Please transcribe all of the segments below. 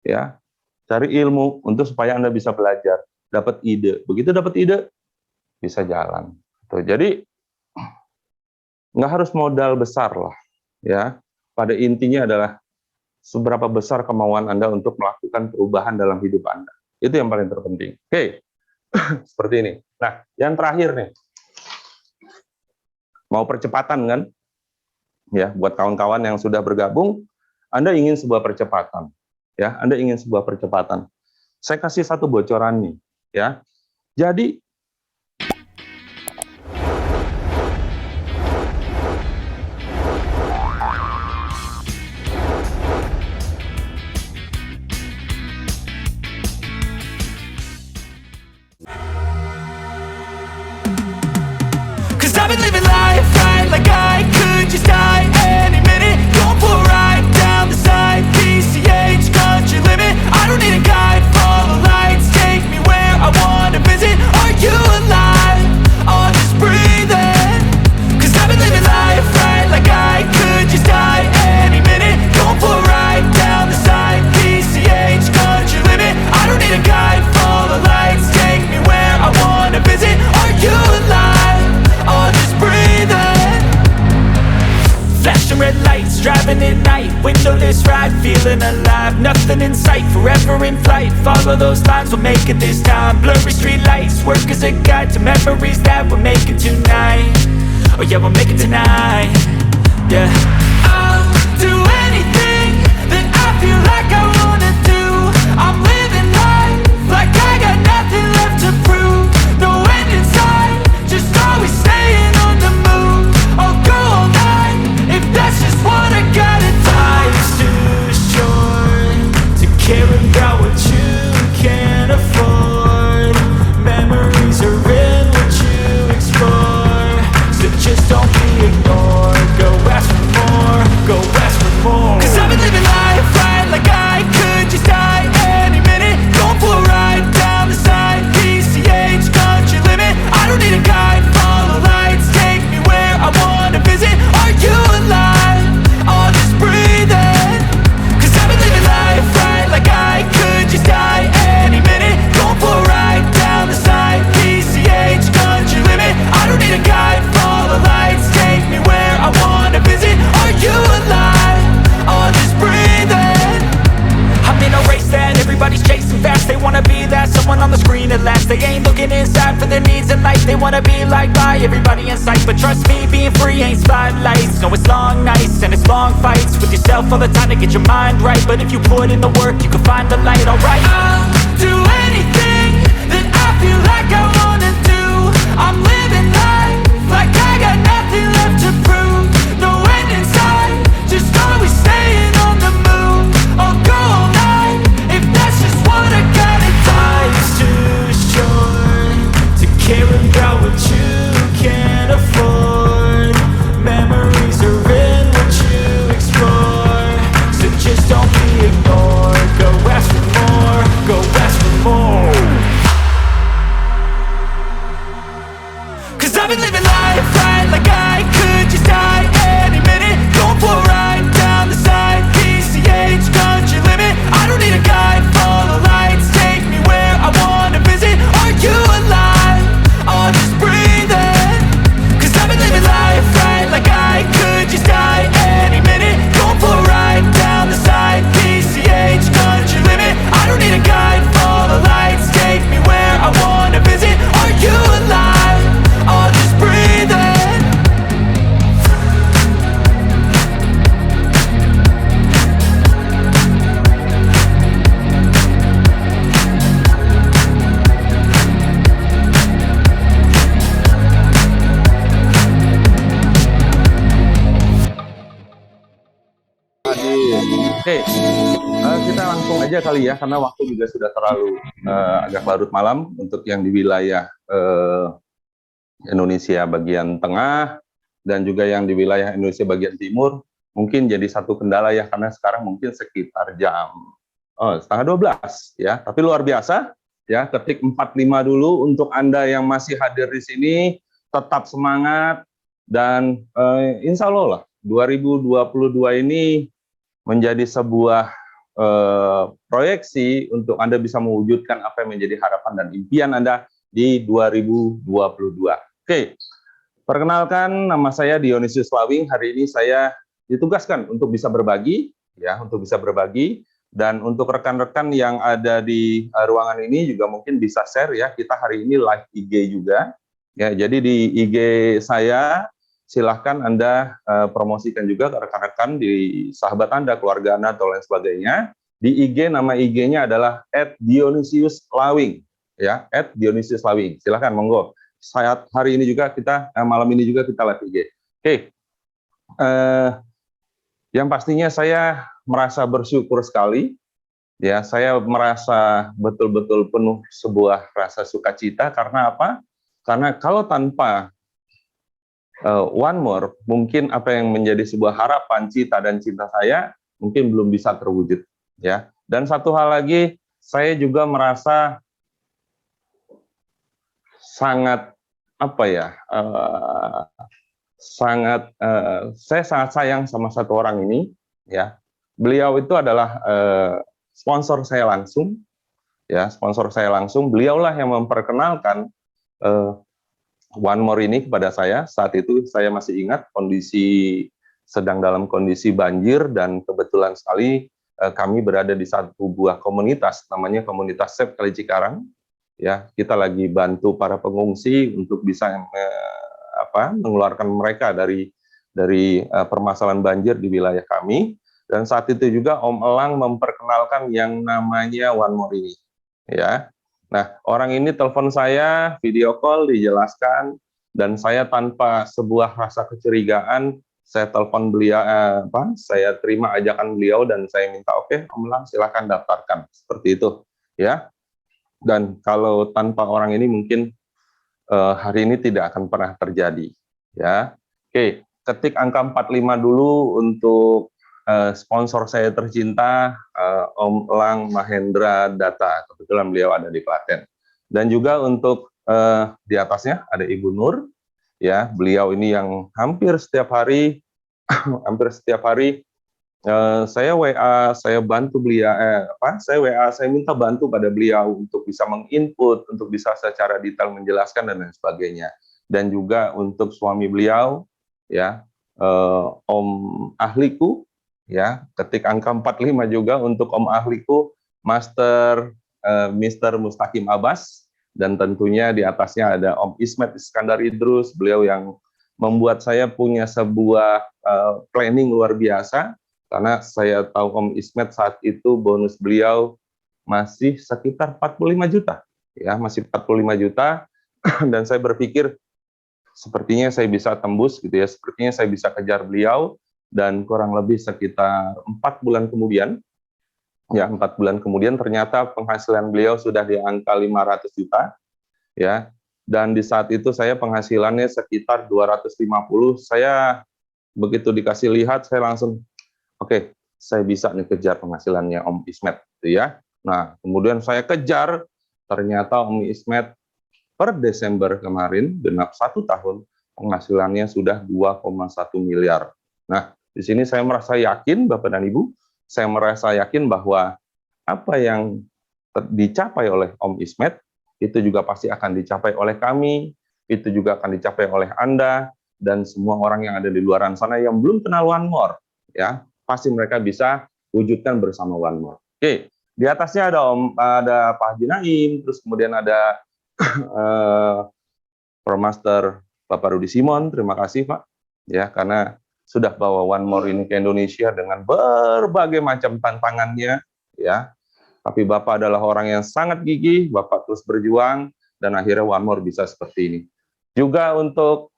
ya, cari ilmu untuk supaya Anda bisa belajar, dapat ide. Begitu dapat ide, bisa jalan. Tuh, jadi nggak harus modal besar lah, ya. Pada intinya adalah seberapa besar kemauan Anda untuk melakukan perubahan dalam hidup Anda. Itu yang paling terpenting. Oke, seperti ini. Nah, yang terakhir nih, mau percepatan kan? Ya, buat kawan-kawan yang sudah bergabung, Anda ingin sebuah percepatan, ya, Anda ingin sebuah percepatan. Saya kasih satu bocoran nih, ya. Jadi I've been living life right like I could just die any minute. Going for a ride down the side, PCH country limit. I don't need a guide, follow lights, take me where I wanna visit. Are you alive? Or just breathing? Cause I've been living life right like I could just die any minute. Going for a ride down the side, PCH country limit. I don't need a guide, follow lights, take me where I wanna visit. Are you alive? Or just breathing? Flashing red lights, driving at night, windowless ride, feeling alive. Nothing in sight, forever in flight. Follow those lines, we'll make it this time. Blurry street lights, work as a guide to memories that we're making tonight. Oh yeah, we'll make it tonight. Yeah. I'll do anything that I feel like I wanna do. I'm living life like I got nothing left to prove. No end in sight, just always staying on the move. I'll go all night if that's just what I gotta do. Life's too short to care about what you can't afford. Memories are in what you explore, so just don't be ignored. Go ask for more, go ask for more. Cause I've been living life right like I could just die any minute. Going for a ride down the side, PCH country limit. I don't need a guide, follow lights, take me where I wanna visit. Are you alive? Or just breathing? Cause I've been living life right like I could just die any minute. Going for a ride down the side, PCH country limit. I don't need a guide, follow lights, take me where I wanna visit. Are you alive? Or just breathing? I'm in a race that everybody's chasing fast. They wanna be that someone on the screen at last. They ain't looking inside for their needs in life. They wanna be liked by everybody in sight. But trust me, being free ain't spotlights. No, it's long nights and it's long fights with yourself all the time to get your mind right. But if you put in the work, you can find the light, alright. I'll do anything that I feel like I wanna do. I'm living life like I got nothing left to prove. No end in sight, just always staying on the move. I'll go all night if that's just what I gotta do. Life's too short to care about what you can't afford. Memories are in what you explore, so just don't be ignored. Go ask for more, go ask for more. Cause I've been living life right like I could just die any minute. Going for a ride down the side, PCH country limit. I don't need a guide, follow lights, take me where I wanna visit. Are you alive? Or just breathing? Cause I've been living life right like I could just die any minute. Going for a ride down the side, PCH country limit. I don't need a guide, follow lights, take me where I wanna visit. Are you alive? Or just breathing? Oke, kita langsung aja kali ya, karena waktu juga sudah terlalu agak larut malam untuk yang di wilayah Indonesia bagian tengah dan juga yang di wilayah Indonesia bagian timur. Mungkin jadi satu kendala ya, karena sekarang mungkin sekitar jam setengah 12 ya. Tapi luar biasa ya, ketik 45 dulu untuk Anda yang masih hadir di sini, tetap semangat dan insya Allah lah 2022 ini menjadi sebuah proyeksi untuk Anda bisa mewujudkan apa yang menjadi harapan dan impian Anda di 2022. Oke, perkenalkan, nama saya Dionysius Lawing. Hari ini saya ditugaskan untuk bisa berbagi, ya, untuk bisa berbagi. Dan untuk rekan-rekan yang ada di ruangan ini juga mungkin bisa share ya. Kita hari ini live IG juga. Ya, jadi di IG saya silahkan Anda promosikan juga ke rekan-rekan di sahabat Anda, keluarga Anda atau lain sebagainya. Di IG nama IG-nya adalah @dionysiuslawing, ya, @dionysiuslawing. Silahkan monggo. Saat hari ini juga kita malam ini juga kita live IG. Oke. Yang pastinya saya merasa bersyukur sekali, ya, saya merasa betul-betul penuh sebuah rasa sukacita. Karena apa? Karena kalau tanpa One More, mungkin apa yang menjadi sebuah harapan, cita dan cinta saya mungkin belum bisa terwujud, ya. Dan satu hal lagi, saya juga merasa sangat apa ya? Saya sangat sayang sama satu orang ini, ya. Beliau itu adalah sponsor saya langsung, ya, sponsor saya langsung. Beliaulah yang memperkenalkan One More ini kepada saya. Saat itu saya masih ingat sedang dalam kondisi banjir, dan kebetulan sekali kami berada di satu buah komunitas, namanya komunitas Save Kali Cikarang. Ya, kita lagi bantu para pengungsi untuk bisa mengeluarkan mereka dari permasalahan banjir di wilayah kami. Dan saat itu juga Om Elang memperkenalkan yang namanya One More ini, ya. Nah, orang ini telepon saya, video call, dijelaskan, dan saya tanpa sebuah rasa kecurigaan, saya telepon beliau, saya terima ajakan beliau dan saya minta, oke, Om Elang silakan daftarkan, seperti itu, ya. Dan kalau tanpa orang ini mungkin hari ini tidak akan pernah terjadi, ya. Oke, ketik angka 45 dulu untuk sponsor saya tercinta, Om Elang Mahendra Data. Kebetulan beliau ada di Klaten. Dan juga untuk di atasnya ada Ibu Nur, ya. Beliau ini yang hampir setiap hari saya WA, saya bantu beliau, saya minta bantu pada beliau untuk bisa menginput, untuk bisa secara detail menjelaskan dan lain sebagainya. Dan juga untuk suami beliau, ya, Om Ahliku, ya, ketik angka 45 juga untuk Om Ahliku, Mr. Mustaqim Abbas, dan tentunya di atasnya ada Om Ismet Iskandar Idrus, beliau yang membuat saya punya sebuah planning luar biasa. Karena saya tahu Om Ismet saat itu bonus beliau masih sekitar 45 juta, ya, masih 45 juta, dan saya berpikir sepertinya saya bisa tembus, gitu ya, sepertinya saya bisa kejar beliau, dan kurang lebih sekitar 4 bulan kemudian, ya, 4 bulan kemudian ternyata penghasilan beliau sudah di angka 500 juta, ya, dan di saat itu saya penghasilannya sekitar 250, saya begitu dikasih lihat, saya langsung, oke, saya bisa nih kejar penghasilannya Om Ismet, gitu ya. Nah, kemudian saya kejar, ternyata Om Ismet per Desember kemarin, genap 1 tahun, penghasilannya sudah 2,1 miliar. Nah, di sini saya merasa yakin, Bapak dan Ibu, saya merasa yakin bahwa apa yang dicapai oleh Om Ismet, itu juga pasti akan dicapai oleh kami, itu juga akan dicapai oleh Anda, dan semua orang yang ada di luar sana yang belum kenal One More, ya, pasti mereka bisa wujudkan bersama One More. Oke, di atasnya ada Pak Haji Naim, terus kemudian ada Promaster Bapak Rudi Simon, terima kasih Pak, ya, karena sudah bawa One More ini ke Indonesia dengan berbagai macam tantangannya, ya. Tapi Bapak adalah orang yang sangat gigih, Bapak terus berjuang, dan akhirnya One More bisa seperti ini. Juga untuk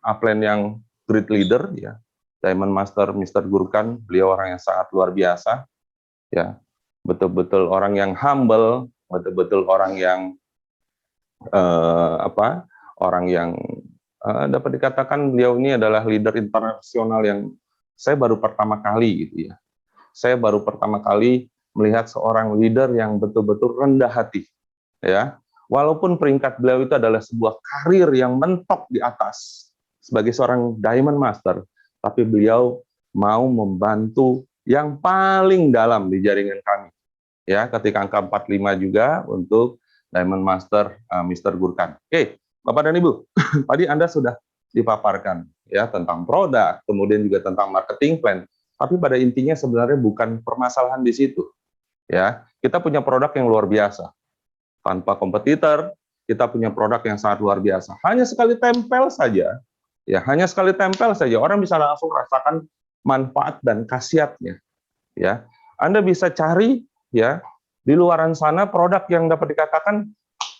upline yang great leader, ya, Diamond Master Mr. Gurkan, beliau orang yang sangat luar biasa, ya, betul-betul orang yang humble, betul-betul orang yang dapat dikatakan beliau ini adalah leader internasional yang saya baru pertama kali, gitu ya. Saya baru pertama kali melihat seorang leader yang betul-betul rendah hati, ya. Walaupun peringkat beliau itu adalah sebuah karir yang mentok di atas sebagai seorang Diamond Master, tapi beliau mau membantu yang paling dalam di jaringan kami. Ya, ketika angka 45 juga untuk Diamond Master Mr. Gurkan. Oke, Bapak dan Ibu, tadi Anda sudah dipaparkan ya tentang produk, kemudian juga tentang marketing plan. Tapi pada intinya sebenarnya bukan permasalahan di situ. Ya, kita punya produk yang luar biasa. Tanpa kompetitor, kita punya produk yang sangat luar biasa. Hanya sekali tempel saja, ya, hanya sekali tempel saja orang bisa langsung rasakan manfaat dan khasiatnya. Ya, Anda bisa cari ya di luaran sana produk yang dapat dikatakan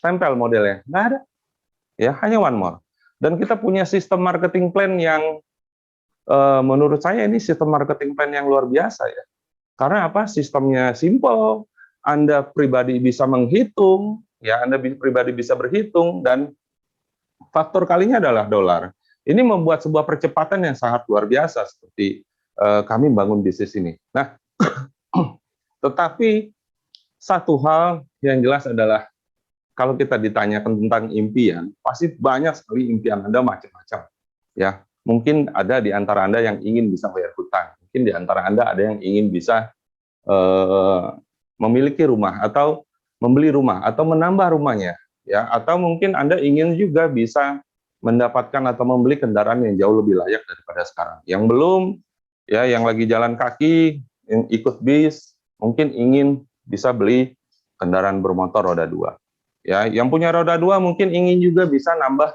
tempel modelnya, nggak ada. Ya, hanya one more. Dan kita punya sistem marketing plan yang menurut saya ini sistem marketing plan yang luar biasa ya. Karena apa? Sistemnya simple, Anda pribadi bisa menghitung, ya Anda pribadi bisa berhitung, dan faktor kalinya adalah dolar. Ini membuat sebuah percepatan yang sangat luar biasa seperti kami bangun bisnis ini. Nah, tetapi satu hal yang jelas adalah kalau kita ditanyakan tentang impian, pasti banyak sekali impian Anda macam-macam. Ya, mungkin ada di antara Anda yang ingin bisa bayar hutang, mungkin di antara Anda ada yang ingin bisa memiliki rumah atau membeli rumah atau menambah rumahnya, ya, atau mungkin Anda ingin juga bisa mendapatkan atau membeli kendaraan yang jauh lebih layak daripada sekarang. Yang belum, ya, yang lagi jalan kaki, yang ikut bis, mungkin ingin bisa beli kendaraan bermotor roda 2. Ya, yang punya roda 2 mungkin ingin juga bisa nambah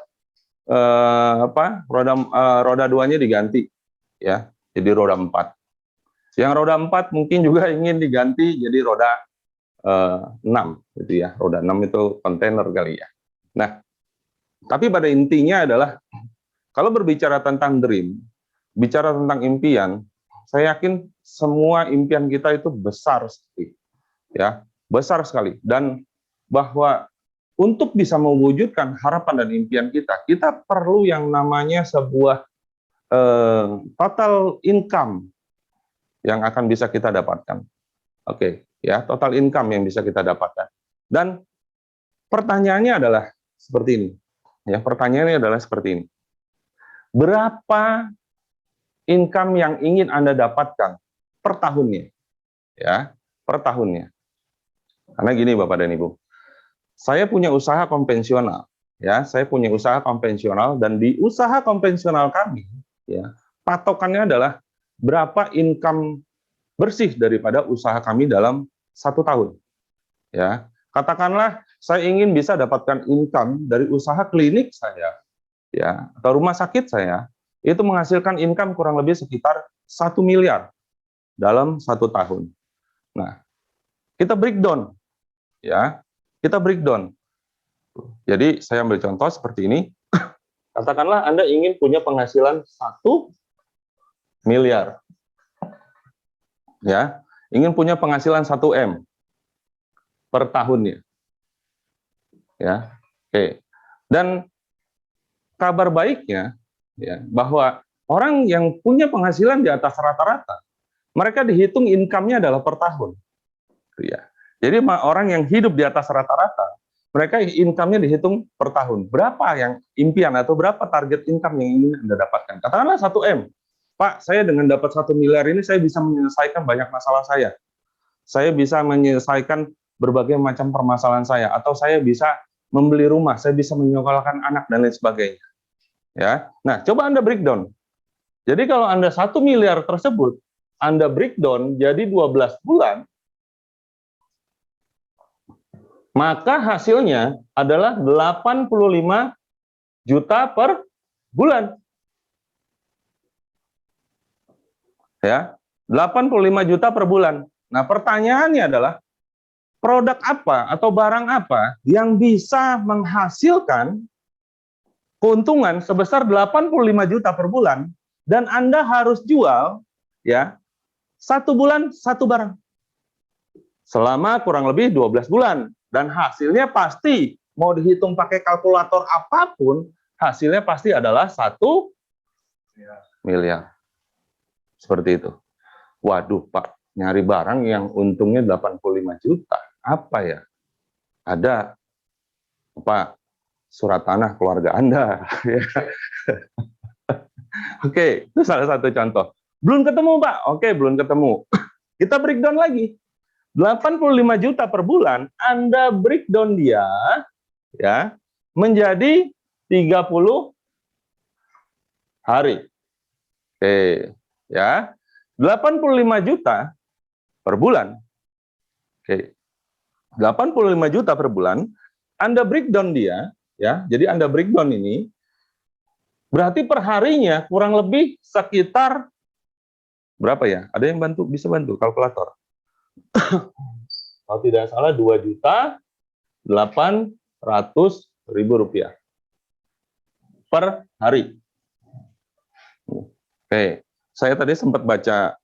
roda 2-nya diganti, ya, jadi roda 4. Yang roda 4 mungkin juga ingin diganti jadi roda 6 gitu ya. Roda 6 itu kontainer kali ya. Nah, tapi pada intinya adalah kalau berbicara tentang dream, bicara tentang impian, saya yakin semua impian kita itu besar sekali. Ya, besar sekali, dan bahwa untuk bisa mewujudkan harapan dan impian kita perlu yang namanya sebuah total income yang akan bisa kita dapatkan. Oke, ya, total income yang bisa kita dapatkan. Dan pertanyaannya adalah seperti ini. Ya, pertanyaannya adalah seperti ini. Berapa income yang ingin Anda dapatkan per tahunnya? Ya, per tahunnya. Karena gini Bapak dan Ibu, saya punya usaha konvensional, ya, saya punya usaha konvensional, dan di usaha konvensional kami, ya, patokannya adalah berapa income bersih daripada usaha kami dalam 1 tahun. Ya, katakanlah saya ingin bisa dapatkan income dari usaha klinik saya, ya, atau rumah sakit saya, itu menghasilkan income kurang lebih sekitar 1 miliar dalam 1 tahun. Nah, kita breakdown, ya, kita breakdown. Jadi saya ambil contoh seperti ini. Katakanlah Anda ingin punya penghasilan 1 miliar, ya, ingin punya penghasilan 1 M per tahunnya, ya, oke. Dan kabar baiknya, ya, bahwa orang yang punya penghasilan di atas rata-rata, mereka dihitung income-nya adalah per tahun, ya. Jadi orang yang hidup di atas rata-rata, mereka income-nya dihitung per tahun. Berapa yang impian atau berapa target income yang ingin Anda dapatkan? Katakanlah 1 M. Pak, saya dengan dapat 1 miliar ini, saya bisa menyelesaikan banyak masalah saya. Saya bisa menyelesaikan berbagai macam permasalahan saya, atau saya bisa membeli rumah, saya bisa menyekolahkan anak, dan lain sebagainya. Ya, nah, coba Anda breakdown. Jadi kalau Anda 1 miliar tersebut, Anda breakdown jadi 12 bulan, maka hasilnya adalah 85 juta per bulan. Ya, 85 juta per bulan. Nah, pertanyaannya adalah produk apa atau barang apa yang bisa menghasilkan keuntungan sebesar 85 juta per bulan, dan Anda harus jual, ya, 1 bulan 1 barang selama kurang lebih 12 bulan. Dan hasilnya pasti, mau dihitung pakai kalkulator apapun, hasilnya pasti adalah 1 miliar. Seperti itu. Waduh Pak, nyari barang yang untungnya 85 juta. Apa ya? Ada apa, surat tanah keluarga Anda. Oke, itu salah satu contoh. Belum ketemu, Pak. Oke, belum ketemu. Kita breakdown lagi. 85 juta per bulan, Anda breakdown dia ya menjadi 30 hari. Oke, ya. 85 juta per bulan. Oke. 85 juta per bulan, Anda breakdown dia ya. Jadi Anda breakdown ini berarti perharinya kurang lebih sekitar berapa ya? Ada yang bisa bantu kalkulator? Kalau tidak salah 2.800.000 rupiah per hari. Oke, saya tadi sempat baca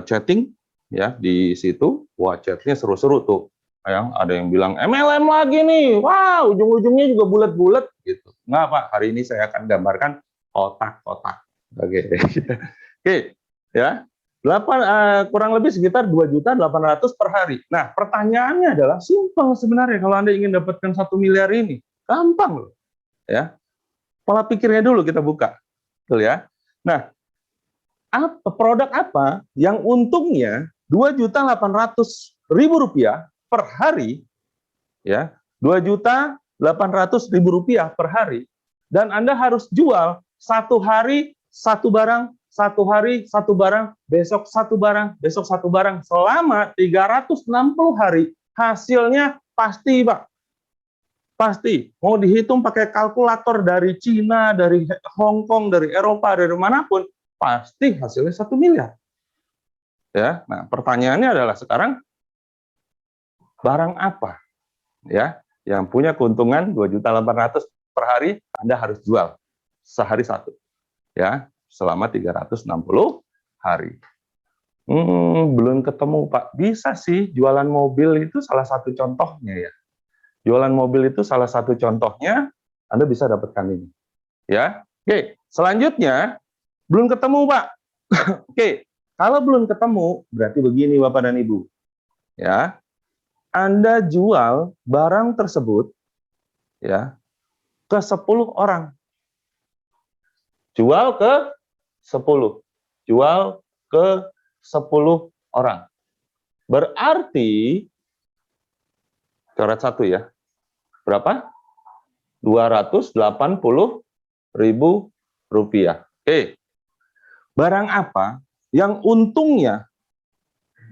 chatting ya di situ. Wah, chatnya seru-seru tuh. Ada yang bilang MLM lagi nih. Wah, ujung-ujungnya juga bulat-bulat gitu. Nggak, Pak. Hari ini saya akan gambarkan kotak-kotak. Oke. Oke, ya. Kurang lebih sekitar 2.800.000 per hari. Nah, pertanyaannya adalah simpel sebenarnya kalau Anda ingin dapatkan 1 miliar ini. Gampang loh. Ya. Pola pikirnya dulu kita buka. Betul ya. Nah, produk apa yang untungnya 2.800.000 rupiah per hari, ya, 2.800.000 rupiah per hari, dan Anda harus jual 1 hari 1 barang, 1 hari 1 barang, besok 1 barang, besok 1 barang, selama 360 hari, hasilnya pasti, Pak. Pasti. Mau dihitung pakai kalkulator dari Cina, dari Hong Kong, dari Eropa, dari manapun, pasti hasilnya 1 miliar. Ya, nah pertanyaannya adalah sekarang barang apa ya yang punya keuntungan 2.800.000 per hari Anda harus jual sehari 1 ya selama 360 hari. Belum ketemu, Pak. Bisa sih, jualan mobil itu salah satu contohnya ya. Jualan mobil itu salah satu contohnya, Anda bisa dapatkan ini. Ya. Oke, selanjutnya belum ketemu, Pak. Oke, kalau belum ketemu, berarti begini Bapak dan Ibu. Ya. Anda jual barang tersebut ya ke 10 orang. Jual ke 10. Jual ke 10 orang. Berarti coret 1 ya. Berapa? 280.000 rupiah. Oke. Barang apa yang untungnya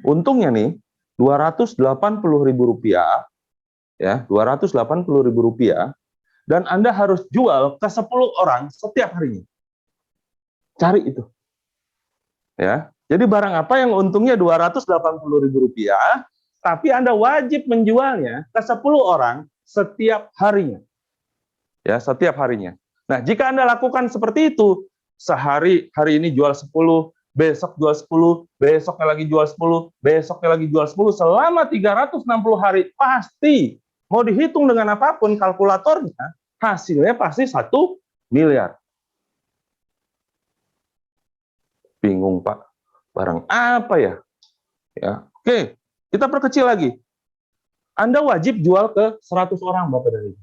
nih 280.000 rupiah ya, 280.000 rupiah, dan Anda harus jual ke 10 orang setiap harinya. Cari itu. Ya. Jadi barang apa yang untungnya 280.000 rupiah, tapi Anda wajib menjualnya ke 10 orang setiap harinya. Ya, setiap harinya. Nah, jika Anda lakukan seperti itu, hari ini jual 10, besok jual 10, besoknya lagi jual 10, besoknya lagi jual 10, selama 360 hari, pasti, mau dihitung dengan apapun kalkulatornya, hasilnya pasti 1 miliar. Bingung, Pak. Barang apa ya? Ya, oke, kita perkecil lagi. Anda wajib jual ke 100 orang, Bapak dan Ibu.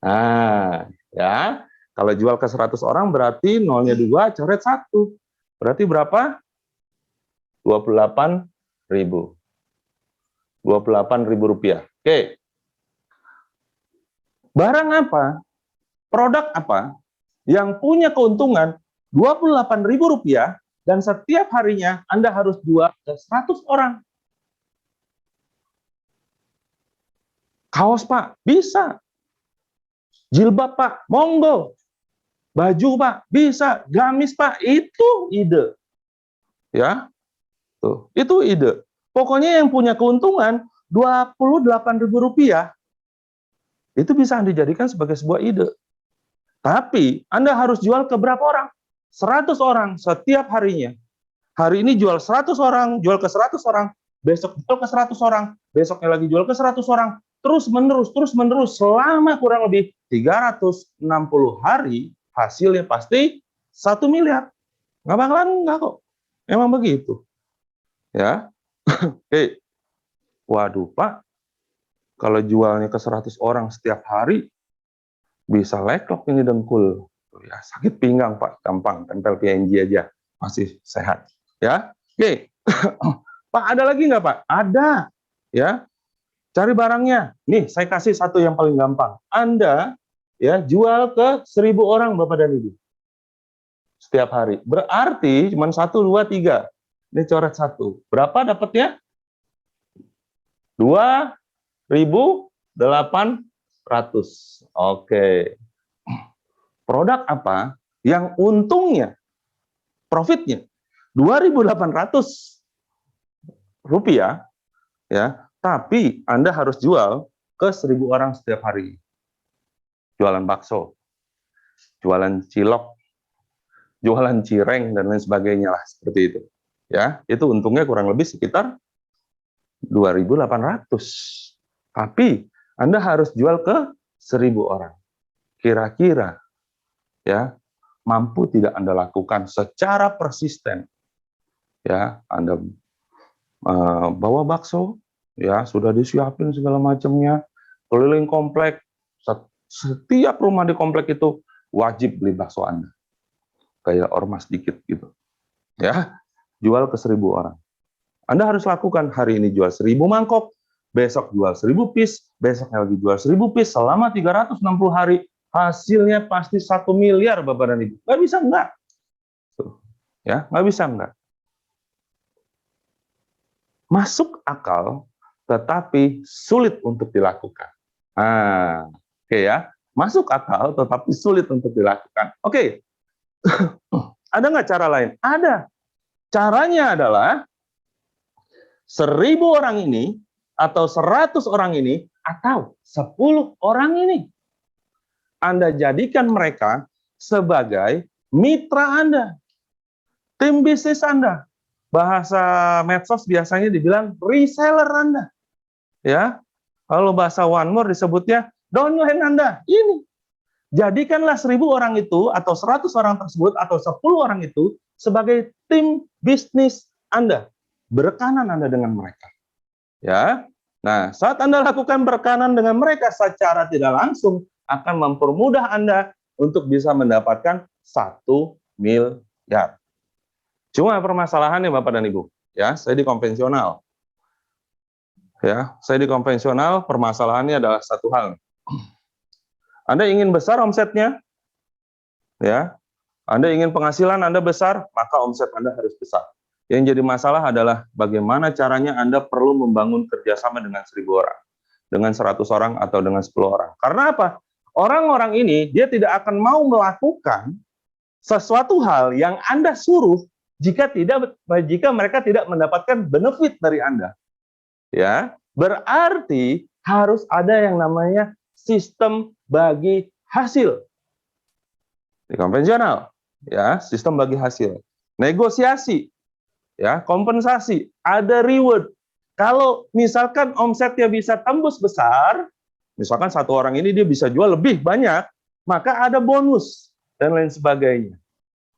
Nah, ya, kalau jual ke 100 orang berarti nolnya 2, coret 1. Berarti berapa? 28.000. 28.000 rupiah. Oke. Barang apa? Produk apa yang punya keuntungan 28.000 rupiah dan setiap harinya Anda harus jual ke 100 orang? Kaos, Pak, bisa. Jilbab, Pak, monggo. Baju, Pak, bisa. Gamis, Pak, itu ide. Ya, tuh, itu ide. Pokoknya yang punya keuntungan 28.000 rupiah, itu bisa Anda jadikan sebagai sebuah ide. Tapi Anda harus jual ke berapa orang? 100 orang setiap harinya. Hari ini jual 100 orang, jual ke 100 orang, besok jual ke 100 orang, besoknya lagi jual ke 100 orang, terus menerus selama kurang lebih 360 hari, hasilnya pasti 1 miliar. Nggak bakalan enggak kok. Emang begitu. Ya. Oke. Waduh, Pak. Kalau jualnya ke 100 orang setiap hari, bisa leklok ini dengkul. Ya, sakit pinggang, Pak. Gampang, tempel PNG aja. masih sehat. Ya, oke. Pak, ada lagi nggak Pak? Ada. Ya, cari barangnya. Nih, saya kasih satu yang paling gampang. Anda ya jual ke 1.000 orang Bapak dan Ibu setiap hari. Berarti cuma 1, 2, 3. Ini coret 1. Berapa dapatnya? 2.800. Oke. Produk apa yang untungnya, profitnya 2.800 rupiah, ya, tapi Anda harus jual ke 1.000 orang setiap hari. Jualan bakso, jualan cilok, jualan cireng, dan lain sebagainya lah, seperti itu. Ya, itu untungnya kurang lebih sekitar 2.800. Tapi Anda harus jual ke 1.000 orang. Kira-kira ya mampu tidak Anda lakukan secara persisten? Ya, Anda bawa bakso, ya sudah disiapin segala macamnya, keliling komplek, setiap rumah di komplek itu wajib beli bakso Anda, kayak ormas dikit gitu, ya, jual ke 1.000 orang. Anda harus lakukan hari ini jual 1.000 mangkok, besok jual 1.000 piece, besoknya lagi jual 1.000 piece selama 360 hari, hasilnya pasti 1 miliar Bapak dan Ibu. Nggak bisa enggak? Ya, nggak bisa enggak? Masuk akal, tetapi sulit untuk dilakukan. Oke ya, masuk akal, tetapi sulit untuk dilakukan. Oke, ada nggak cara lain? Ada. Caranya adalah 1.000 orang ini, atau 100 orang ini, atau 10 orang ini, Anda jadikan mereka sebagai mitra Anda, tim bisnis Anda. Bahasa medsos biasanya dibilang reseller Anda. Ya, kalau bahasa One More disebutnya downline Anda. Ini. Jadikanlah 1.000 orang itu, atau 100 orang tersebut, atau 10 orang itu sebagai tim bisnis Anda. Berkanan Anda dengan mereka. Ya. Nah, saat Anda lakukan berkanan dengan mereka secara tidak langsung, akan mempermudah Anda untuk bisa mendapatkan 1 miliar. Cuma permasalahannya Bapak dan Ibu, ya, saya di konvensional. Ya, saya di konvensional, permasalahannya adalah satu hal. Anda ingin besar omsetnya, ya, Anda ingin penghasilan Anda besar, maka omset Anda harus besar. Yang jadi masalah adalah bagaimana caranya Anda perlu membangun kerjasama dengan 1.000 orang, dengan 100 orang, atau dengan 10 orang. Karena apa? Orang-orang ini, dia tidak akan mau melakukan sesuatu hal yang Anda suruh jika mereka tidak mendapatkan benefit dari Anda. Ya, berarti harus ada yang namanya sistem bagi hasil. Di konvensional, ya, sistem bagi hasil. Negosiasi, ya, kompensasi, ada reward. Kalau misalkan omsetnya bisa tembus besar, misalkan 1 orang ini dia bisa jual lebih banyak, maka ada bonus dan lain sebagainya.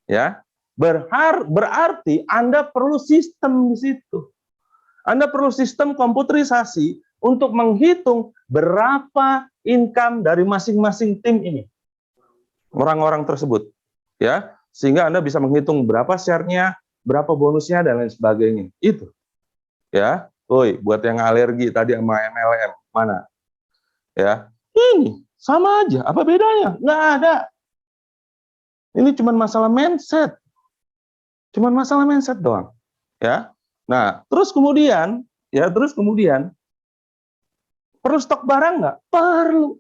Ya, berarti Anda perlu sistem di situ. Anda perlu sistem komputerisasi untuk menghitung berapa income dari masing-masing tim ini, orang-orang tersebut, ya, sehingga Anda bisa menghitung berapa share-nya, berapa bonusnya, dan lain sebagainya. Itu, ya. Woi, buat yang alergi tadi sama MLM, mana? Ya, ini sama aja. Apa bedanya? Nggak ada. Ini cuma masalah mindset. Cuman masalah mindset doang, ya. Nah, terus kemudian perlu stok barang nggak? Perlu,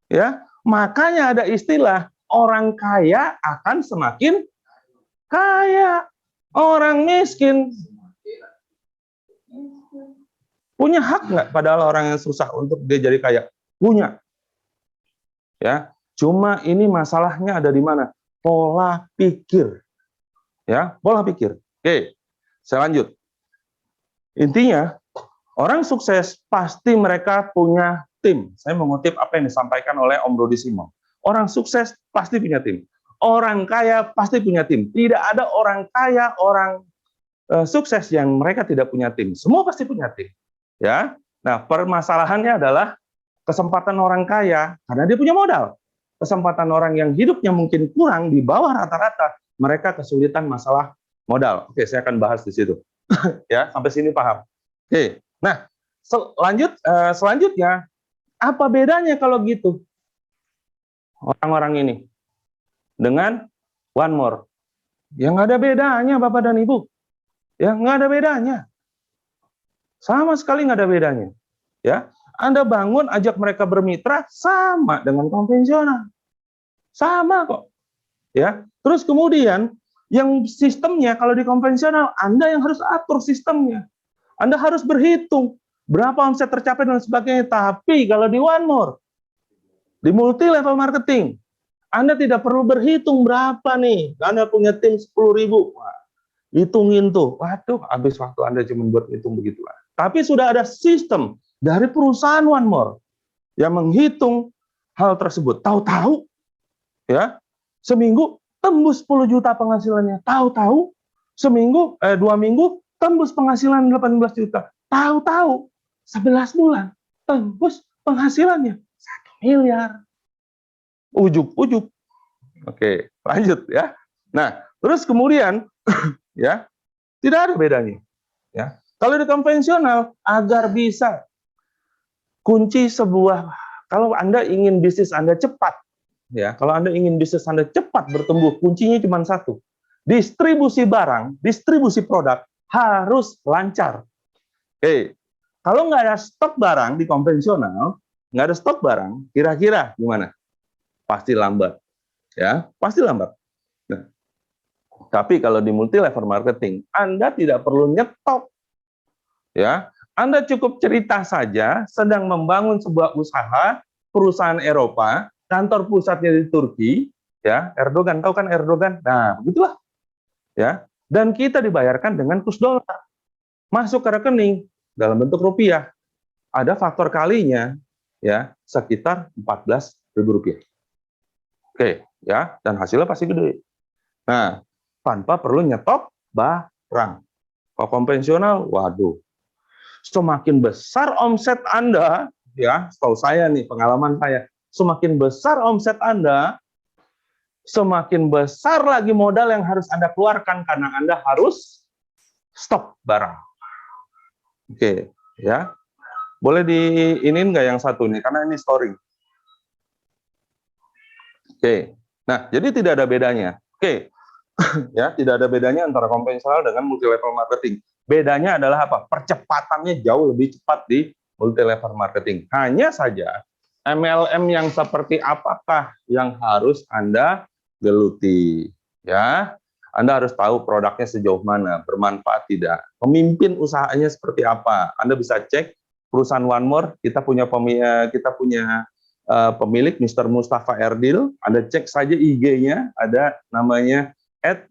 ya. Makanya ada istilah orang kaya akan semakin kaya, orang miskin punya hak nggak? Padahal orang yang susah untuk dia jadi kaya punya, ya. Cuma ini masalahnya ada di mana? Pola pikir. Ya, pola pikir. Oke, saya lanjut. Intinya, orang sukses pasti mereka punya tim. Saya mengutip apa yang disampaikan oleh Om Rudi Simon. Orang sukses pasti punya tim. Orang kaya pasti punya tim. Tidak ada orang kaya, orang sukses yang mereka tidak punya tim. Semua pasti punya tim. Ya. Nah, permasalahannya adalah kesempatan orang kaya karena dia punya modal. kesempatan orang yang hidupnya mungkin kurang di bawah rata-rata, mereka kesulitan masalah modal. Oke, saya akan bahas di situ. Ya, sampai sini paham. Oke. Nah, selanjutnya apa bedanya kalau gitu orang-orang ini dengan One More? Ya nggak ada bedanya, Bapak dan Ibu. Ya nggak ada bedanya. Sama sekali nggak ada bedanya. Ya, Anda bangun, ajak mereka bermitra, sama dengan konvensional. Sama kok. Ya, terus kemudian yang sistemnya kalau di konvensional, Anda yang harus atur sistemnya. Anda harus berhitung berapa omset tercapai dan sebagainya. Tapi kalau di One More, di multi level marketing, Anda tidak perlu berhitung berapa nih. Anda punya tim 10.000. Hitungin tuh. Waduh, habis waktu Anda cuma buat hitung begitu. Tapi sudah ada sistem dari perusahaan One More yang menghitung hal tersebut. Tahu-tahu ya, seminggu tembus 10 juta penghasilannya. Tahu-tahu seminggu 2 minggu tembus penghasilan 18 juta. Tahu-tahu 11 bulan tembus penghasilannya 1 miliar. Ujub-ujub. Oke, lanjut ya. Nah, terus kemudian ya, tidak ada bedanya. Ya. Kalau di konvensional, agar bisa kunci sebuah, kalau Anda ingin bisnis Anda cepat, ya, kalau Anda ingin bisnis Anda cepat bertumbuh, kuncinya cuma satu. Distribusi barang, distribusi produk harus lancar. Oke, kalau nggak ada stok barang di konvensional, nggak ada stok barang, kira-kira gimana? Pasti lambat, ya, pasti lambat. Nah, tapi kalau di multi level marketing, Anda tidak perlu nyetok, ya. Anda cukup cerita saja sedang membangun sebuah usaha, perusahaan Eropa, kantor pusatnya di Turki, ya, Erdogan, tahu kan Erdogan? Nah, begitulah, ya. Dan kita dibayarkan dengan kurs dolar, masuk ke rekening dalam bentuk rupiah. Ada faktor kalinya, ya, sekitar 14.000 rupiah. Oke, ya, dan hasilnya pasti gede. Nah, tanpa perlu nyetok barang. Kalau konvensional, waduh, semakin besar omset Anda, ya, setahu saya nih, pengalaman saya, semakin besar omset Anda, semakin besar lagi modal yang harus Anda keluarkan karena Anda harus stok barang. Oke, ya. Boleh diinin nggak yang satu nih, karena ini story. Oke, nah, jadi tidak ada bedanya. Oke, ya, tidak ada bedanya antara konvensional dengan multi level marketing. Bedanya adalah apa? Percepatannya jauh lebih cepat di multi level marketing. Hanya saja MLM yang seperti apakah yang harus Anda geluti, ya? Anda harus tahu produknya sejauh mana, bermanfaat tidak, pemimpin usahanya seperti apa. Anda bisa cek perusahaan One More, kita punya pemilik Mr. Mustafa Erdil. Anda cek saja IG-nya, ada namanya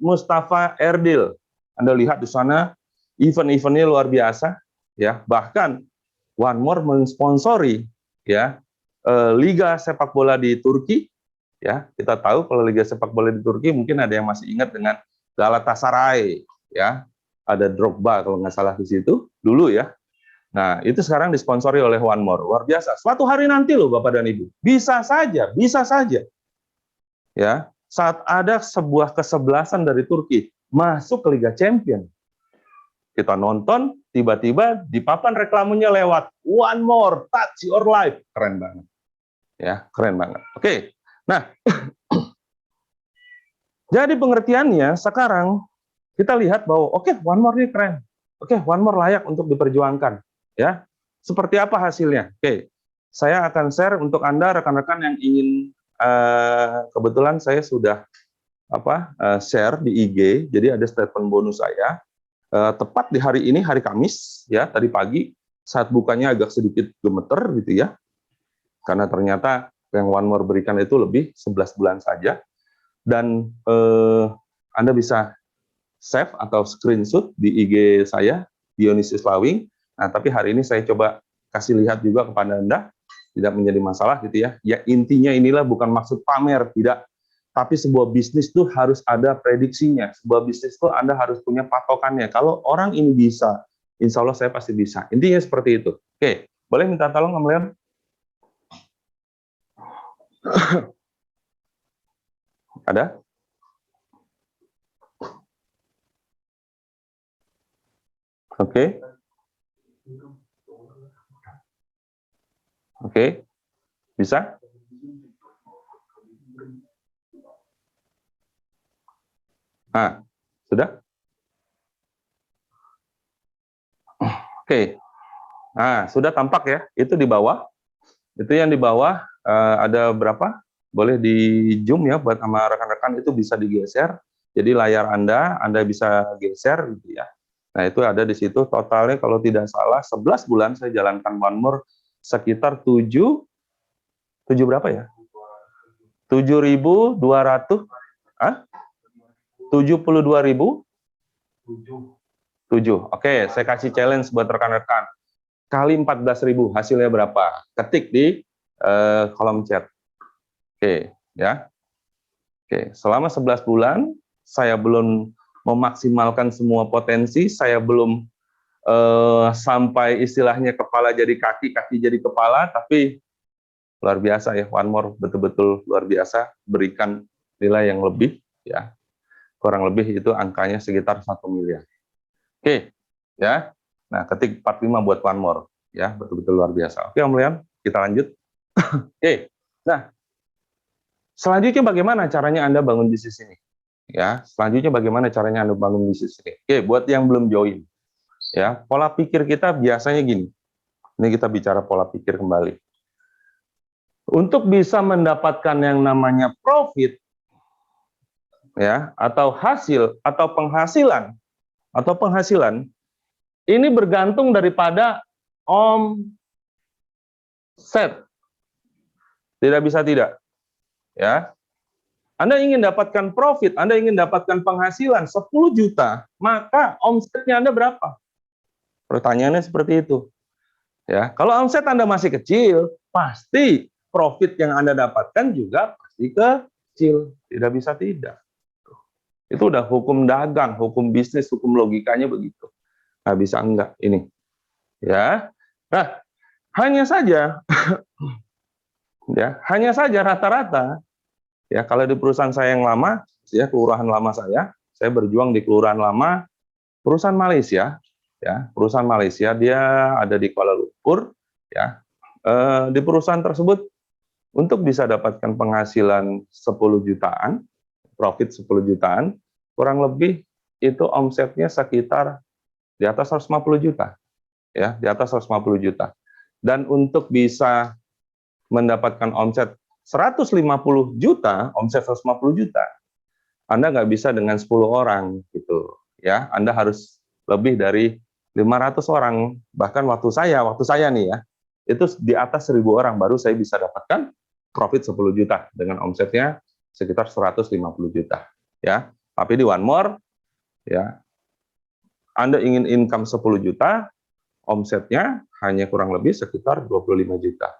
@Mustafa_Erdil. Anda lihat di sana event-eventnya luar biasa, ya. Bahkan One More mensponsori, ya, liga sepak bola di Turki, ya. Kita tahu kalau liga sepak bola di Turki mungkin ada yang masih ingat dengan Galatasaray, ya. Ada Drogba kalau nggak salah di situ dulu, ya. Nah, itu sekarang disponsori oleh One More. Luar biasa. Suatu hari nanti loh Bapak dan Ibu. Bisa saja. Ya, saat ada sebuah kesebelasan dari Turki masuk ke Liga Champion. Kita nonton, tiba-tiba di papan reklamenya lewat One More, touch your life. Keren banget. Ya, keren banget. Oke. Nah, jadi pengertiannya sekarang kita lihat bahwa oke, One More ini keren. Oke, One More layak untuk diperjuangkan. Ya, seperti apa hasilnya? Oke, saya akan share untuk Anda rekan-rekan yang ingin, kebetulan saya sudah share di IG, jadi ada statement bonus saya, tepat di hari ini, hari Kamis, ya, tadi pagi, saat bukanya agak sedikit gemeter gitu ya, karena ternyata yang One More berikan itu lebih 11 bulan saja, dan Anda bisa save atau screenshot di IG saya, Dionysius Lawing. Nah, tapi hari ini saya coba kasih lihat juga kepada Anda, tidak menjadi masalah gitu ya. Ya, intinya inilah bukan maksud pamer, tidak. Tapi sebuah bisnis itu harus ada prediksinya. Sebuah bisnis itu Anda harus punya patokannya. Kalau orang ini bisa, insya Allah saya pasti bisa. Intinya seperti itu. Oke, boleh minta tolong Om Leon? Ada? Oke. Oke. Bisa? Ah, sudah? Oke. Nah, sudah tampak ya. Itu di bawah. Itu yang di bawah ada berapa? Boleh di zoom ya buat sama rekan-rekan, itu bisa digeser. Jadi layar Anda bisa geser gitu ya. Nah, itu ada di situ totalnya kalau tidak salah 11 bulan saya jalankan One More sekitar 7 berapa ya? 7.200, 72.000? 7. Oke, saya kasih challenge buat rekan-rekan. Kali 14.000, hasilnya berapa? Ketik di kolom chat. Oke, ya. Oke, selama 11 bulan saya belum memaksimalkan semua potensi, saya belum sampai istilahnya kepala jadi kaki, kaki jadi kepala, tapi luar biasa ya, One More betul-betul luar biasa, berikan nilai yang lebih ya. Kurang lebih itu angkanya sekitar 1 miliar. Oke, ya. Nah, ketik 45 buat One More ya, betul-betul luar biasa. Oke, Om Leon, kita lanjut. Oke. Nah, selanjutnya bagaimana caranya Anda bangun bisnis ini? Ya, selanjutnya bagaimana caranya Anda bangun bisnis ini? Oke, buat yang belum join, ya, pola pikir kita biasanya gini. Ini kita bicara pola pikir kembali. Untuk bisa mendapatkan yang namanya profit, ya, atau hasil, atau penghasilan, ini bergantung daripada omset. Tidak bisa tidak, ya. Anda ingin dapatkan profit, Anda ingin dapatkan penghasilan 10 juta, maka omsetnya Anda berapa? Pertanyaannya seperti itu. Ya, kalau omset Anda masih kecil, pasti profit yang Anda dapatkan juga pasti kecil. Tidak bisa tidak. Itu udah hukum dagang, hukum bisnis, hukum logikanya begitu. Nggak bisa enggak ini. Ya. Nah, hanya saja ya, hanya saja rata-rata ya, kalau di perusahaan saya yang lama, ya, kelurahan lama saya berjuang di kelurahan lama, perusahaan Malaysia, ya, perusahaan Malaysia, dia ada di Kuala Lumpur, ya. Di perusahaan tersebut untuk bisa dapatkan penghasilan 10 jutaan, profit 10 jutaan, kurang lebih itu omsetnya sekitar di atas 150 juta, ya, di atas 150 juta. Dan untuk bisa mendapatkan omset 150 juta, omset 150 juta, Anda nggak bisa dengan 10 orang gitu, ya. Anda harus lebih dari 500 orang. Bahkan waktu saya nih ya, itu di atas 1.000 orang baru saya bisa dapatkan profit 10 juta dengan omsetnya sekitar 150 juta, ya. Tapi di One More, ya, Anda ingin income 10 juta, omsetnya hanya kurang lebih sekitar 25 juta.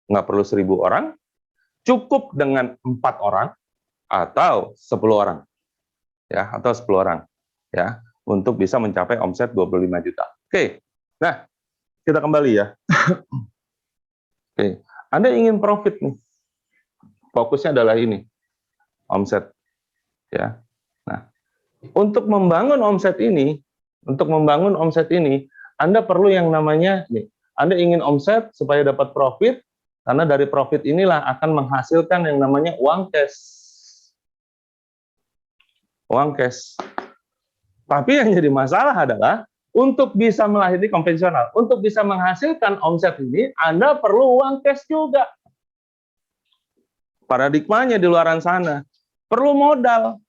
Nggak perlu 1.000 orang, cukup dengan 4 orang atau 10 orang, ya, atau 10 orang, ya, untuk bisa mencapai omset 25 juta. Oke, nah, kita kembali ya. Oke, Anda ingin profit nih, fokusnya adalah ini, omset, ya. Nah, untuk membangun omset ini, Anda perlu yang namanya, nih, Anda ingin omset supaya dapat profit, karena dari profit inilah akan menghasilkan yang namanya uang cash. Uang cash. Tapi yang jadi masalah adalah, untuk bisa melahirkan konvensional, untuk bisa menghasilkan omset ini, Anda perlu uang cash juga. Paradigmanya di luar sana. Perlu modal.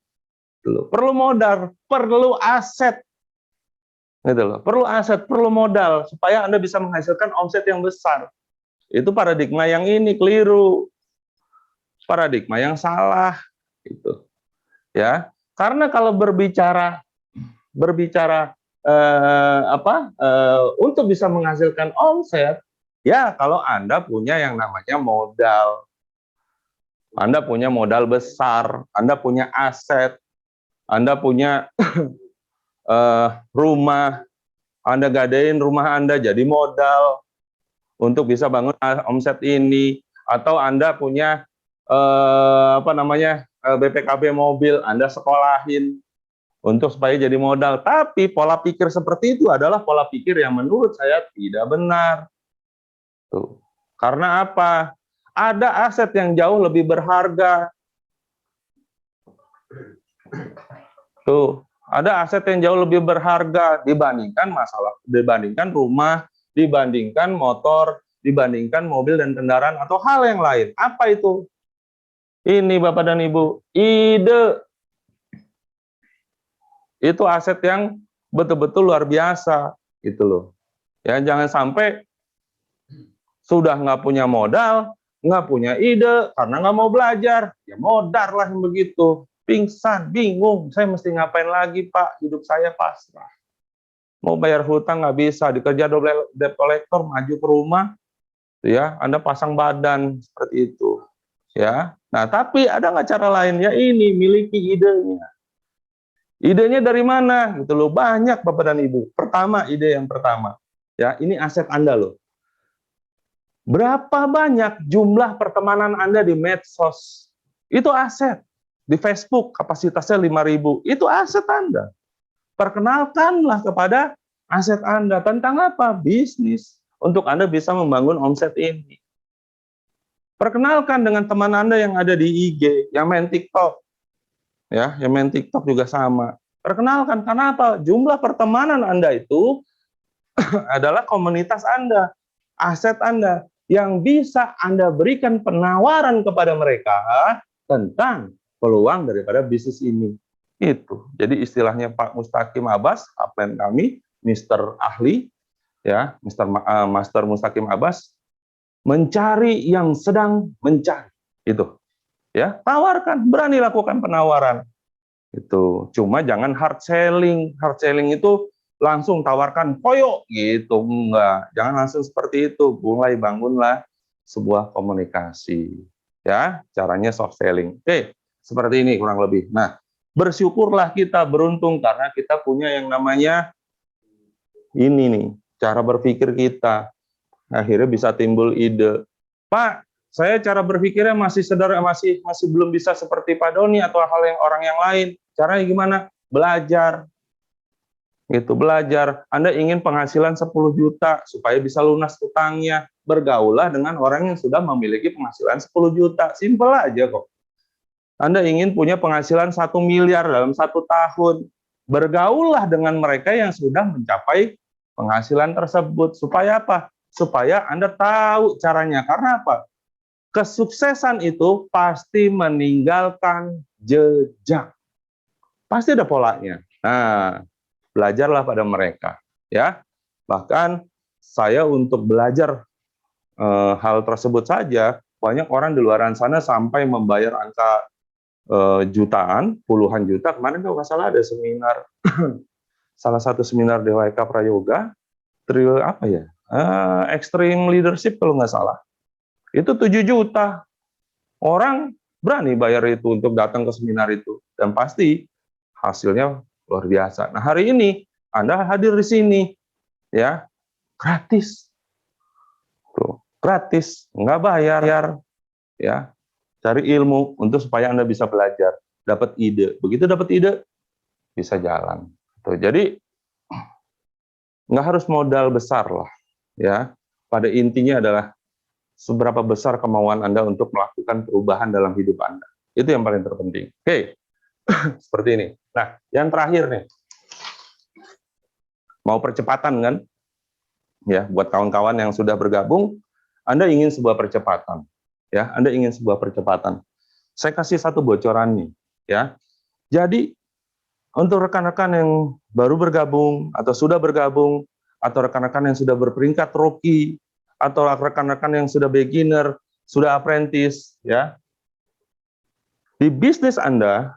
Perlu aset. Gitu loh. Perlu aset, perlu modal, supaya Anda bisa menghasilkan omset yang besar. Itu paradigma yang ini keliru, paradigma yang salah, gitu, ya. Karena kalau berbicara untuk bisa menghasilkan omset, ya kalau Anda punya yang namanya modal, Anda punya modal besar, Anda punya aset, Anda punya rumah, Anda gadein rumah Anda jadi modal untuk bisa bangun omset ini, atau Anda punya BPKB mobil, Anda sekolahin untuk supaya jadi modal. Tapi pola pikir seperti itu adalah pola pikir yang menurut saya tidak benar. Tuh. Karena apa? Ada aset yang jauh lebih berharga. Tuh, ada aset yang jauh lebih berharga dibandingkan rumah, dibandingkan motor, dibandingkan mobil dan kendaraan atau hal yang lain. Apa itu? Ini Bapak dan Ibu, ide. Itu aset yang betul-betul luar biasa, gitu loh. Ya, jangan sampai sudah nggak punya modal, nggak punya ide, karena nggak mau belajar, ya modar lah yang begitu. Pingsan, bingung, saya mesti ngapain lagi Pak, hidup saya pasrah. Mau bayar hutang nggak bisa, dikerja double debt collector, maju ke rumah, ya Anda pasang badan, seperti itu. Ya, nah tapi ada nggak cara lain? Ya ini, miliki idenya. Idenya dari mana? Gitu loh, banyak Bapak dan Ibu. Pertama, ide yang pertama, ya ini aset Anda loh. Berapa banyak jumlah pertemanan Anda di medsos? Itu aset. Di Facebook kapasitasnya 5.000, itu aset Anda. Perkenalkanlah kepada aset Anda tentang apa? Bisnis. Untuk Anda bisa membangun omset ini. Perkenalkan dengan teman Anda yang ada di IG, yang main TikTok. Ya, yang main TikTok juga sama. Perkenalkan, karena apa? Jumlah pertemanan Anda itu adalah komunitas Anda, aset Anda, yang bisa Anda berikan penawaran kepada mereka tentang peluang daripada bisnis ini. Itu. Jadi istilahnya Pak Mustaqim Abbas, upline kami, Mr. Ahli, ya, Master Mustaqim Abbas, mencari yang sedang mencari. Itu. Ya, tawarkan, berani lakukan penawaran. Itu. Cuma jangan hard selling. Hard selling itu langsung tawarkan koyo gitu, enggak. Jangan langsung seperti itu. Mulai bangunlah sebuah komunikasi. Ya, caranya soft selling. Oke, seperti ini kurang lebih. Nah, bersyukurlah kita beruntung karena kita punya yang namanya ini nih, cara berpikir kita. Akhirnya bisa timbul ide. Pak, saya cara berpikirnya masih masih belum bisa seperti Pak Doni atau orang yang lain. Caranya gimana? Belajar. Gitu, belajar. Anda ingin penghasilan 10 juta supaya bisa lunas utangnya. Bergaullah dengan orang yang sudah memiliki penghasilan 10 juta. Simpel aja kok. Anda ingin punya penghasilan 1 miliar dalam 1 tahun. Bergaullah dengan mereka yang sudah mencapai penghasilan tersebut. Supaya apa? Supaya Anda tahu caranya. Karena apa? Kesuksesan itu pasti meninggalkan jejak. Pasti ada polanya. Nah, belajarlah pada mereka. Ya, bahkan saya untuk belajar hal tersebut saja, banyak orang di luar sana sampai membayar angka jutaan, puluhan juta. Kemarin kalau nggak salah ada seminar, salah satu seminar DWK Prayoga, Extreme Leadership kalau nggak salah. Itu 7 juta. Orang berani bayar itu untuk datang ke seminar itu. Dan pasti hasilnya luar biasa. Nah, hari ini Anda hadir di sini, ya, gratis. Tuh, gratis, nggak bayar, ya. Cari ilmu untuk supaya Anda bisa belajar, dapat ide. Begitu dapat ide, bisa jalan. Tuh, jadi nggak harus modal besar lah, ya. Pada intinya adalah seberapa besar kemauan Anda untuk melakukan perubahan dalam hidup Anda. Itu yang paling terpenting. Oke, seperti ini. Nah, yang terakhir nih, mau percepatan kan? Ya, buat kawan-kawan yang sudah bergabung, Anda ingin sebuah percepatan. Ya, Anda ingin sebuah percepatan. Saya kasih satu bocoran nih, ya. Jadi, untuk rekan-rekan yang baru bergabung, atau sudah bergabung, atau rekan-rekan yang sudah berperingkat rookie, atau rekan-rekan yang sudah beginner, sudah apprentice, ya. Di bisnis Anda,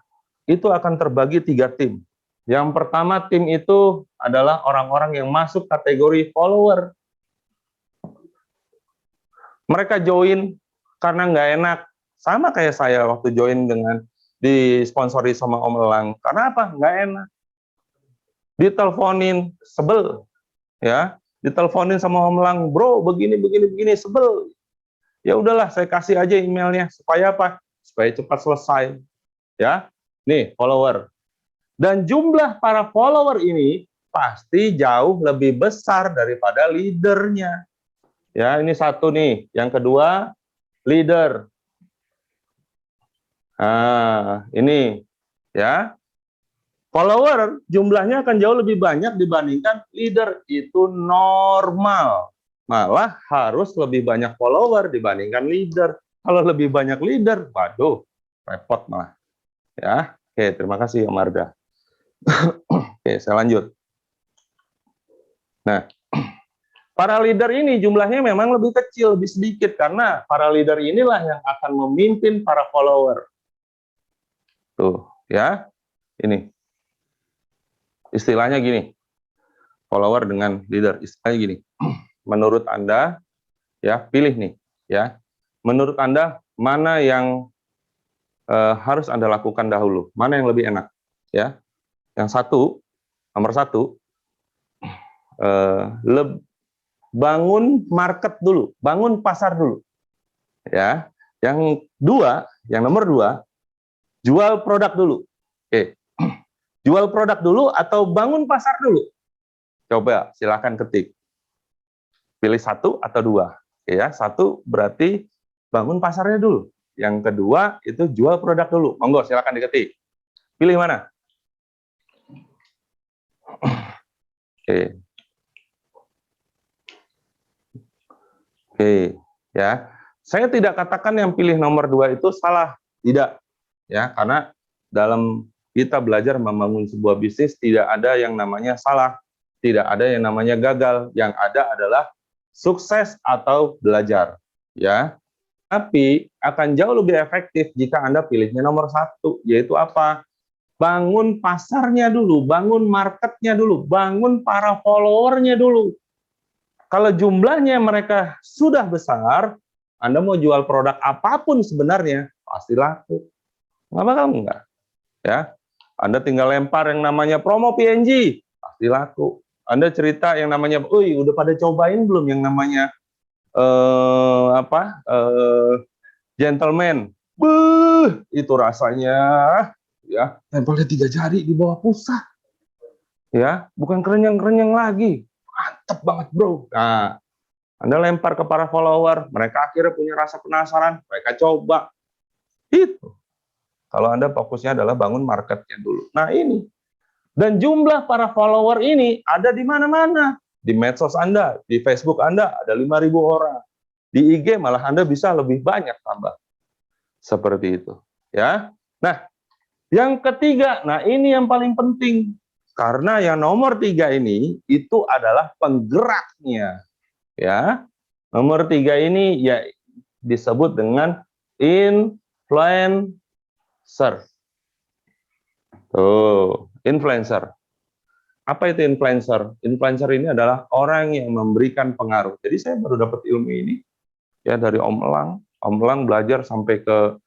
itu akan terbagi 3 tim. Yang pertama, tim itu adalah orang-orang yang masuk kategori follower. Mereka join karena nggak enak. Sama kayak saya waktu join dengan disponsori sama Om Elang. Karena apa? Nggak enak. Diteleponin, sebel. Ya, diteleponin sama Om Elang, bro, begini, sebel. Ya udahlah, saya kasih aja emailnya supaya apa? Supaya cepat selesai. Ya, nih follower. Dan jumlah para follower ini pasti jauh lebih besar daripada leadernya. Ya, ini satu nih. Yang kedua, leader. Nah, ini ya. Follower jumlahnya akan jauh lebih banyak dibandingkan leader. Itu normal. Malah harus lebih banyak follower dibandingkan leader. Kalau lebih banyak leader, waduh, repot malah. Ya, oke, terima kasih Om Marga. Oke, saya lanjut. Nah, para leader ini jumlahnya memang lebih kecil, lebih sedikit, karena para leader inilah yang akan memimpin para follower. Tuh, ya, ini. Istilahnya gini, follower dengan leader, istilahnya gini. Menurut Anda, ya, pilih nih, ya. Menurut Anda, mana yang harus Anda lakukan dahulu? Mana yang lebih enak? Ya, yang satu, nomor satu, bangun market dulu, bangun pasar dulu. Ya, yang dua, yang nomor dua, jual produk dulu. Oke, jual produk dulu atau bangun pasar dulu? Coba, silakan ketik. Pilih satu atau dua. Oke, ya, satu berarti bangun pasarnya dulu. Yang kedua itu jual produk dulu. Monggo, silakan diketik. Pilih mana? Oke. Oke, ya. Saya tidak katakan yang pilih nomor 2 itu salah, tidak. Ya, karena dalam kita belajar membangun sebuah bisnis tidak ada yang namanya salah, tidak ada yang namanya gagal. Yang ada adalah sukses atau belajar, ya. Tapi akan jauh lebih efektif jika Anda pilihnya nomor 1, yaitu apa? Bangun pasarnya dulu, bangun marketnya dulu, bangun para followernya dulu. Kalau jumlahnya mereka sudah besar, Anda mau jual produk apapun sebenarnya, pasti laku. Nggak bakal enggak. Ya. Anda tinggal lempar yang namanya promo PNG, pasti laku. Anda cerita yang namanya, udah pada cobain belum yang namanya gentleman? Itu rasanya ya tempelnya 3 jari di bawah pusat. Ya, bukan kerenyang-kerenyang lagi. Mantep banget, bro. Nah, Anda lempar ke para follower, mereka akhirnya punya rasa penasaran, mereka coba. Itu. Kalau Anda fokusnya adalah bangun marketnya dulu. Nah, ini. Dan jumlah para follower ini ada di mana-mana. Di medsos Anda, di Facebook Anda ada 5.000 orang. Di IG malah Anda bisa lebih banyak tambah. Seperti itu. Ya. Nah, yang ketiga, nah ini yang paling penting. Karena yang nomor 3 ini, itu adalah penggeraknya. Ya. Nomor 3 ini ya disebut dengan influencer. Tuh, influencer. Apa itu influencer? Influencer ini adalah orang yang memberikan pengaruh. Jadi saya baru dapat ilmu ini ya dari Om Elang. Om Elang belajar sampai ke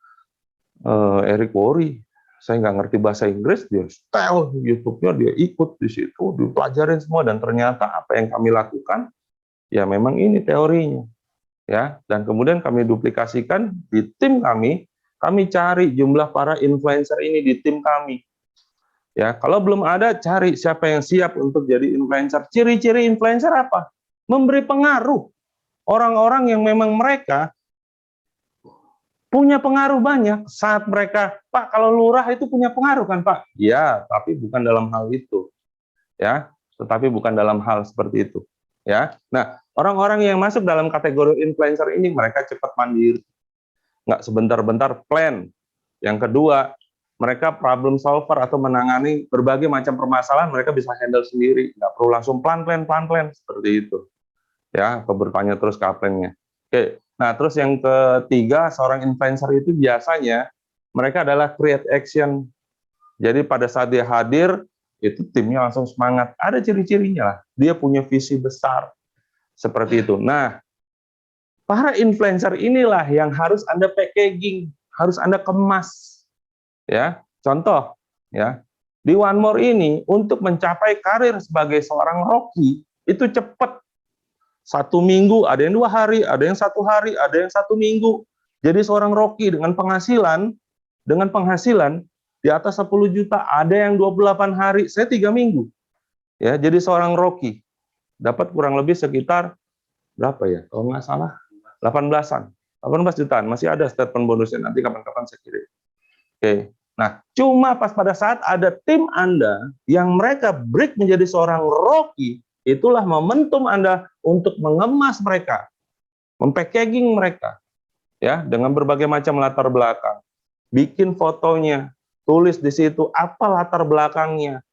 Eric Worre. Saya nggak ngerti bahasa Inggris, dia setel YouTube-nya, dia ikut di situ, dipelajarin semua, dan ternyata apa yang kami lakukan, ya memang ini teorinya. Ya, dan kemudian kami duplikasikan di tim kami cari jumlah para influencer ini di tim kami. Ya, kalau belum ada, cari siapa yang siap untuk jadi influencer. Ciri-ciri influencer apa? Memberi pengaruh. Orang-orang yang memang mereka punya pengaruh banyak saat mereka, Pak, kalau lurah itu punya pengaruh kan, Pak? Ya, tapi bukan dalam hal itu. Ya, tetapi bukan dalam hal seperti itu. Ya. Nah, orang-orang yang masuk dalam kategori influencer ini mereka cepat mandiri. Nggak sebentar-bentar plan. Yang kedua, mereka problem solver atau menangani berbagai macam permasalahan mereka bisa handle sendiri, nggak perlu langsung plan seperti itu. Ya, atau bertanya terus ke plannya. Oke. Nah, terus yang ketiga, seorang influencer itu biasanya mereka adalah create action. Jadi pada saat dia hadir, itu timnya langsung semangat. Ada ciri-cirinya lah. Dia punya visi besar. Seperti itu. Nah, para influencer inilah yang harus Anda packaging, harus Anda kemas. Ya, contoh, ya. Di One More ini, untuk mencapai karir sebagai seorang Rocky, itu cepat. 1 minggu, ada yang 2 hari, ada yang 1 hari, ada yang 1 minggu. Jadi seorang Rocky dengan penghasilan di atas 10 juta, ada yang 28 hari, saya 3 minggu. Ya, jadi seorang Rocky dapat kurang lebih sekitar berapa ya? Kalau nggak salah 18-an. 18 jutaan, masih ada statement bonusnya, nanti kapan-kapan saya kirim. Oke. Nah, cuma pas pada saat ada tim Anda yang mereka break menjadi seorang Rocky, itulah momentum Anda untuk mengemas mereka, mempackaging mereka, ya, dengan berbagai macam latar belakang. Bikin fotonya, tulis di situ apa latar belakangnya.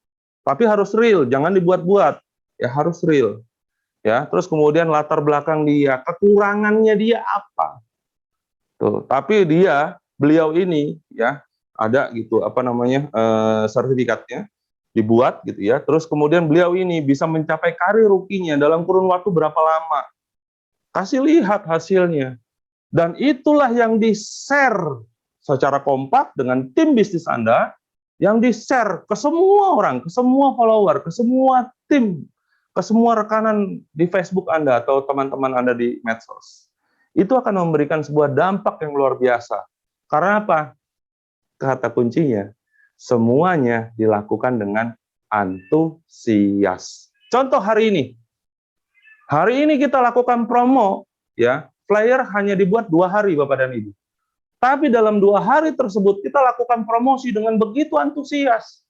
Tapi harus real, jangan dibuat-buat. Ya, harus real. Ya, terus kemudian latar belakang dia, kekurangannya dia apa. Tuh, tapi beliau ini ya ada gitu sertifikatnya dibuat gitu ya. Terus kemudian beliau ini bisa mencapai karir rukinya dalam kurun waktu berapa lama. Kasih lihat hasilnya. Dan itulah yang di-share secara kompak dengan tim bisnis Anda, yang di-share ke semua orang, ke semua follower, ke semua tim, ke semua rekanan di Facebook Anda atau teman-teman Anda di medsos. Itu akan memberikan sebuah dampak yang luar biasa. Karena apa? Kata kuncinya, semuanya dilakukan dengan antusias. Contoh hari ini. Hari ini kita lakukan promo, ya, flyer hanya dibuat 2 hari, Bapak dan Ibu. Tapi dalam 2 hari tersebut kita lakukan promosi dengan begitu antusias.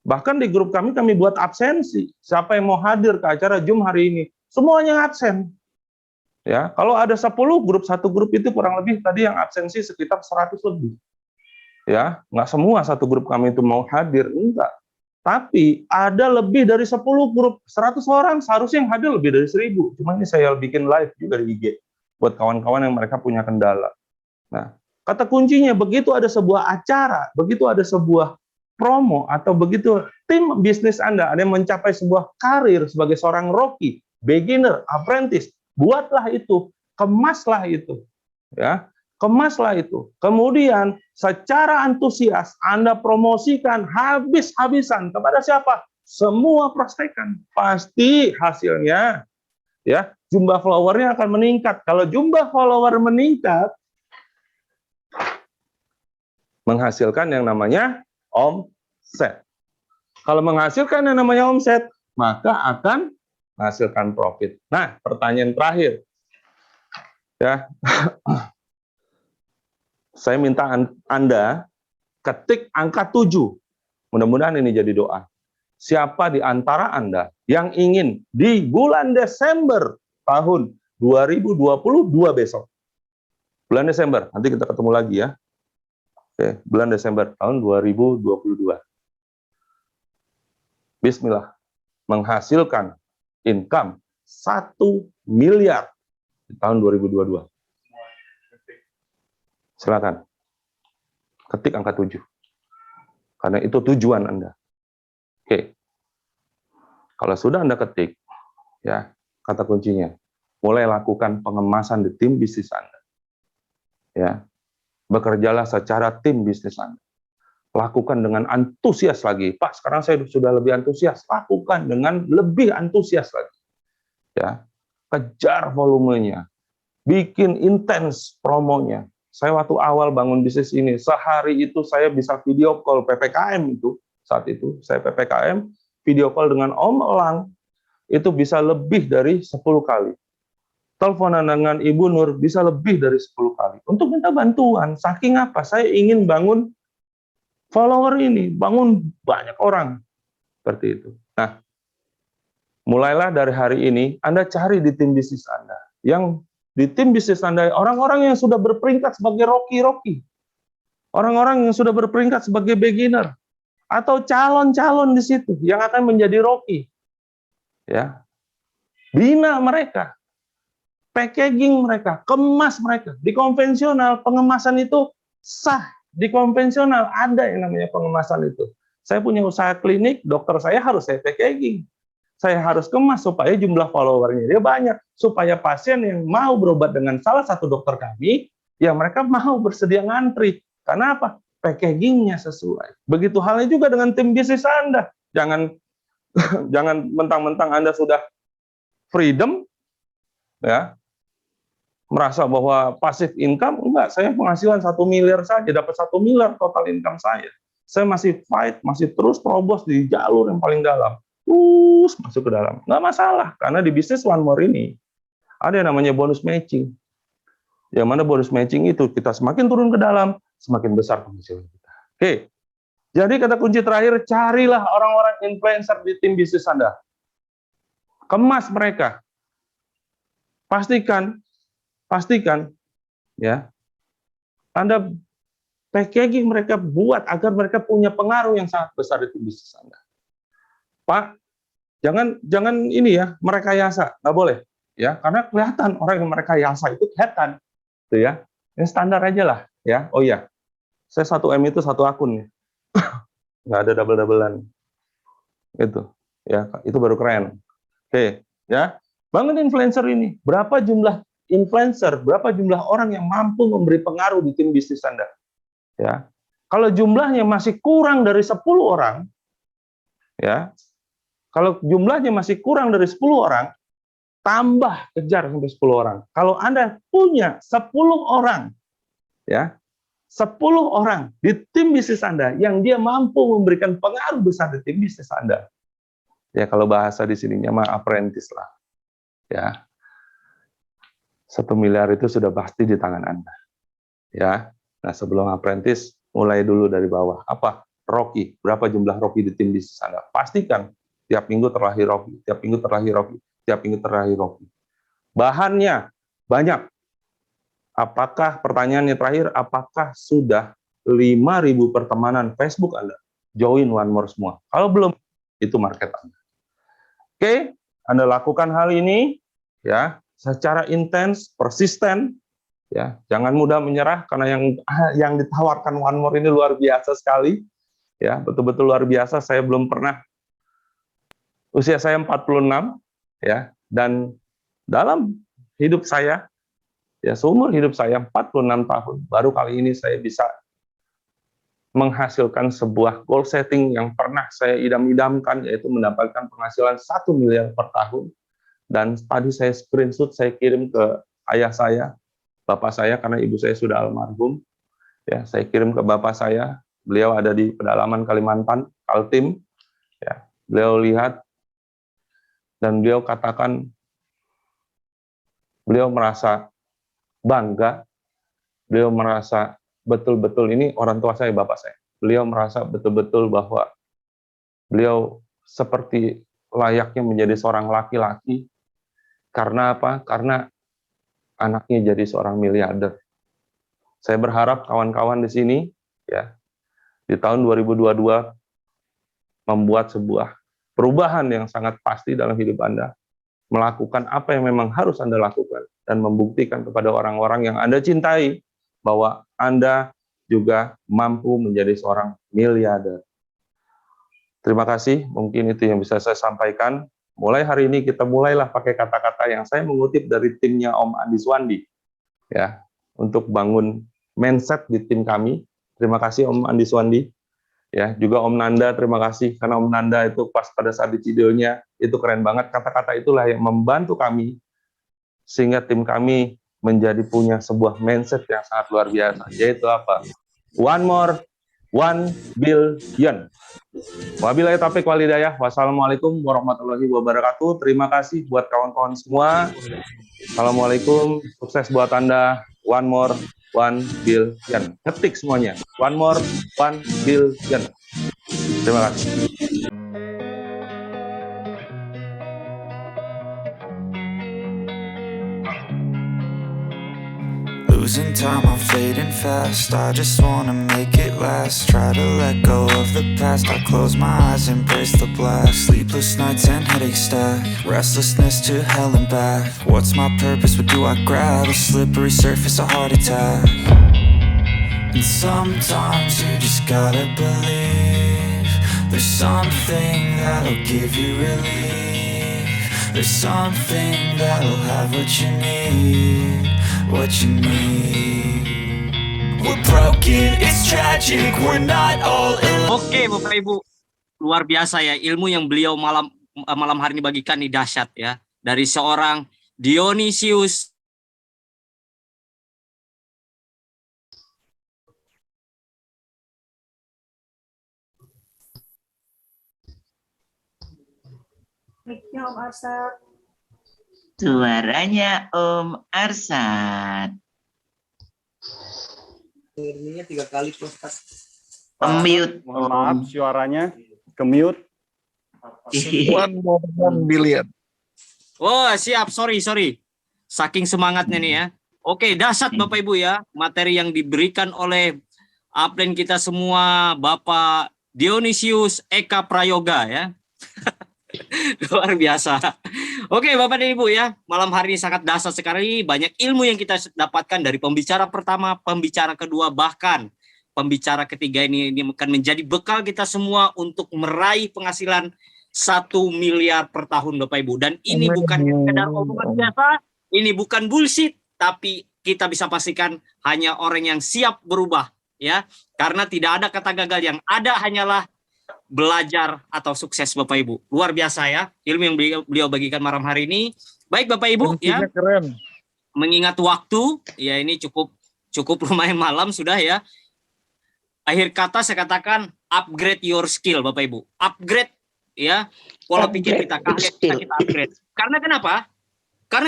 Bahkan di grup kami buat absensi. Siapa yang mau hadir ke acara Zoom hari ini, semuanya absen. Ya, kalau ada 10 grup, satu grup itu kurang lebih tadi yang absensi sekitar 100 lebih. Ya, nggak semua satu grup kami itu mau hadir, enggak. Tapi ada lebih dari 10 grup, 100 orang seharusnya yang hadir lebih dari 1000. Cuma ini saya bikin live juga di IG buat kawan-kawan yang mereka punya kendala. Nah, kata kuncinya begitu ada sebuah acara, begitu ada sebuah promo atau begitu tim bisnis Anda ada yang mencapai sebuah karir sebagai seorang Rocky, beginner, apprentice, buatlah itu, kemaslah itu, ya, kemaslah itu. Kemudian secara antusias Anda promosikan habis-habisan kepada siapa? Semua prospekan. Pasti hasilnya, ya, jumlah followernya akan meningkat. Kalau jumlah follower meningkat, menghasilkan yang namanya omset. Kalau menghasilkan yang namanya omset, maka akan menghasilkan profit. Nah, pertanyaan terakhir. Ya. Saya minta Anda ketik angka 7. Mudah-mudahan ini jadi doa. Siapa di antara Anda yang ingin di bulan Desember tahun 2022 besok? Bulan Desember, nanti kita ketemu lagi ya. Oke, bulan Desember tahun 2022. Bismillah, menghasilkan income 1 miliar di tahun 2022. Silakan. Ketik angka 7. Karena itu tujuan Anda. Oke. Kalau sudah Anda ketik, ya, kata kuncinya, mulai lakukan pengemasan di tim bisnis Anda. Ya. Bekerjalah secara tim bisnis Anda. Lakukan dengan antusias lagi. Pak, sekarang saya sudah lebih antusias. Lakukan dengan lebih antusias lagi. Ya. Kejar volumenya. Bikin intens promonya. Saya waktu awal bangun bisnis ini, sehari itu saya bisa video call PPKM itu. Saat itu saya PPKM, video call dengan Om Elang, itu bisa lebih dari 10 kali. Teleponan dengan Ibu Nur bisa lebih dari 10 kali. Untuk minta bantuan, saking apa? Saya ingin bangun follower ini, bangun banyak orang. Seperti itu. Nah, mulailah dari hari ini, Anda cari di tim bisnis Anda. Yang di tim bisnis Anda, orang-orang yang sudah berperingkat sebagai Rocky. Orang-orang yang sudah berperingkat sebagai beginner. Atau calon-calon di situ yang akan menjadi Rocky. Ya. Bina mereka. Packaging mereka, kemas mereka. Di konvensional, pengemasan itu sah. Di konvensional ada yang namanya pengemasan itu. Saya punya usaha klinik, dokter saya harus saya packaging. Saya harus kemas supaya jumlah followernya dia banyak. Supaya pasien yang mau berobat dengan salah satu dokter kami, ya mereka mau bersedia ngantri. Karena apa? Packagingnya sesuai. Begitu halnya juga dengan tim bisnis Anda. Jangan mentang-mentang Anda sudah freedom, ya, merasa bahwa pasif income, enggak, saya penghasilan 1 miliar saja, dapat 1 miliar total income saya. Saya masih fight, masih terus terobos di jalur yang paling dalam. Terus masuk ke dalam. Nggak masalah, karena di bisnis One More ini, ada yang namanya bonus matching. Yang mana bonus matching itu, kita semakin turun ke dalam, semakin besar penghasilan kita. Oke, jadi kata kunci terakhir, carilah orang-orang influencer di tim bisnis Anda. Kemas mereka. Pastikan, ya, Anda packaging mereka, buat agar mereka punya pengaruh yang sangat besar di tim bisnis Anda. Pak, jangan ini ya, merekayasa, nggak boleh, ya, karena kelihatan orang yang merekayasa itu kelihatan, tuh ya, yang standar aja lah, ya. Oh iya, saya 1M itu 1 akun ya, nggak ada double-doublean, itu, ya, itu baru keren. Oke, ya, bangun influencer ini, berapa jumlah influencer, berapa jumlah orang yang mampu memberi pengaruh di tim bisnis Anda. Ya, kalau jumlahnya masih kurang dari 10 orang, ya, kalau jumlahnya masih kurang dari 10 orang, tambah kejar sampai 10 orang. Kalau Anda punya 10 orang, ya, 10 orang di tim bisnis Anda yang dia mampu memberikan pengaruh besar di tim bisnis Anda, ya, kalau bahasa di sininya mah apprentice lah, ya, 1 miliar itu sudah pasti di tangan Anda, ya. Nah, sebelum apprentice, mulai dulu dari bawah. Apa? Rocky. Berapa jumlah Rocky di tim bisnis Anda? Pastikan tiap minggu terlahir Rocky, tiap minggu terlahir Rocky, tiap minggu terlahir Rocky. Bahannya banyak. Apakah, pertanyaannya terakhir, apakah sudah 5.000 pertemanan Facebook Anda? Join One More semua. Kalau belum, itu market Anda. Oke, Anda lakukan hal ini, ya, secara intens, persisten, ya, jangan mudah menyerah, karena yang ditawarkan One More ini luar biasa sekali, ya, betul-betul luar biasa. Saya belum pernah, usia saya 46, ya, dan dalam hidup saya, ya, seumur hidup saya 46 tahun, baru kali ini saya bisa menghasilkan sebuah goal setting yang pernah saya idam-idamkan, yaitu mendapatkan penghasilan 1 miliar per tahun. Dan tadi saya screenshot, saya kirim ke ayah saya, bapak saya, karena ibu saya sudah almarhum, ya, saya kirim ke bapak saya, beliau ada di pedalaman Kalimantan, Kaltim, ya, beliau lihat, dan beliau katakan, beliau merasa bangga, beliau merasa betul-betul, ini orang tua saya, bapak saya, beliau merasa betul-betul bahwa beliau seperti layaknya menjadi seorang laki-laki. Karena apa? Karena anaknya jadi seorang miliarder. Saya berharap kawan-kawan di sini, ya, di tahun 2022 membuat sebuah perubahan yang sangat pasti dalam hidup Anda, melakukan apa yang memang harus Anda lakukan, dan membuktikan kepada orang-orang yang Anda cintai bahwa Anda juga mampu menjadi seorang miliarder. Terima kasih, mungkin itu yang bisa saya sampaikan. Mulai hari ini kita mulailah pakai kata-kata yang saya mengutip dari timnya Om Andi Swandi, ya, untuk bangun mindset di tim kami. Terima kasih Om Andi Swandi, ya, juga Om Nanda, terima kasih, karena Om Nanda itu pas pada saat di videonya itu keren banget. Kata-kata itulah yang membantu kami sehingga tim kami menjadi punya sebuah mindset yang sangat luar biasa, yaitu apa? One More, 1 billion. Wabillahi taufiq wal hidayah. Wassalamualaikum warahmatullahi wabarakatuh. Terima kasih buat kawan-kawan semua. Assalamualaikum. Sukses buat Anda. One More, 1 billion. Ketik semuanya. One More, 1 billion. Terima kasih. Losing time, I'm fading fast. I just wanna make it last. Try to let go of the past. I close my eyes, embrace the blast. Sleepless nights and headaches stack. Restlessness to hell and back. What's my purpose? What do I grab? A slippery surface, a heart attack. And sometimes you just gotta believe there's something that'll give you relief. There's something that'll have what you need. What you need. We're broken, it's tragic, we're not all alone. Oke, Bapak Ibu, luar biasa ya ilmu yang beliau malam hari ini bagikan, nih dahsyat ya. Dari seorang Dionysius Mic-nya Om Arsad. Suaranya Om Arsad. Ininya 3 kali Pak Ustaz. Mute. Mohon maaf, suaranya ke-mute. $1 billion. Oh, siap. Sorry. Saking semangatnya nih ya. Oke, dahsyat Bapak Ibu ya. Materi yang diberikan oleh upline kita semua, Bapak Dionysius Eka Prayoga ya. Luar biasa. Oke, Bapak dan Ibu ya. Malam hari ini sangat dahsyat sekali. Banyak ilmu yang kita dapatkan dari pembicara pertama, pembicara kedua, bahkan pembicara ketiga ini akan menjadi bekal kita semua untuk meraih penghasilan 1 miliar per tahun Bapak Ibu. Dan ini bukan sekedar omongan biasa, ini bukan bullshit, tapi kita bisa pastikan hanya orang yang siap berubah ya. Karena tidak ada kata gagal, yang ada hanyalah belajar atau sukses Bapak Ibu. Luar biasa ya ilmu yang beliau bagikan malam hari ini. Baik Bapak Ibu ya. Keren. Mengingat waktu ya, ini cukup lumayan malam sudah ya. Akhir kata saya katakan upgrade your skill Bapak Ibu. Upgrade ya pola pikir kita, kita upgrade. Karena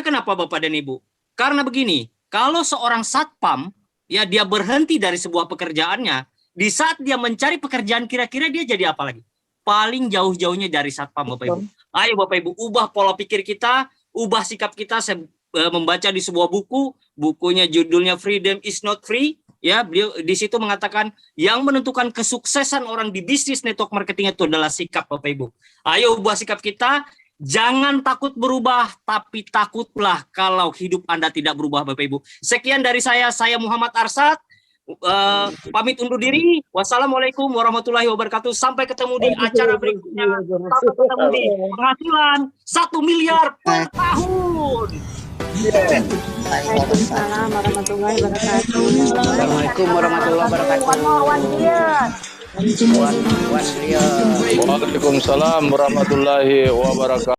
kenapa Bapak dan Ibu? Karena begini, kalau seorang satpam ya dia berhenti dari sebuah pekerjaannya, di saat dia mencari pekerjaan kira-kira dia jadi apa lagi? Paling jauh-jauhnya dari satpam Bapak Ibu. Ayo Bapak Ibu, ubah pola pikir kita, ubah sikap kita. Saya membaca di sebuah buku, bukunya judulnya Freedom is Not Free. Ya, beliau di situ mengatakan yang menentukan kesuksesan orang di bisnis network marketing itu adalah sikap Bapak Ibu. Ayo ubah sikap kita, jangan takut berubah, tapi takutlah kalau hidup Anda tidak berubah Bapak Ibu. Sekian dari saya Muhammad Arsad. Pamit undur diri. Wassalamualaikum warahmatullahi wabarakatuh. Sampai ketemu di acara berikutnya. Sampai ketemu di penghasilan 1 miliar per tahun. Waalaikumsalam warahmatullahi wabarakatuh. Assalamualaikum warahmatullahi wabarakatuh. Waalaikumsalam warahmatullahi wabarakatuh.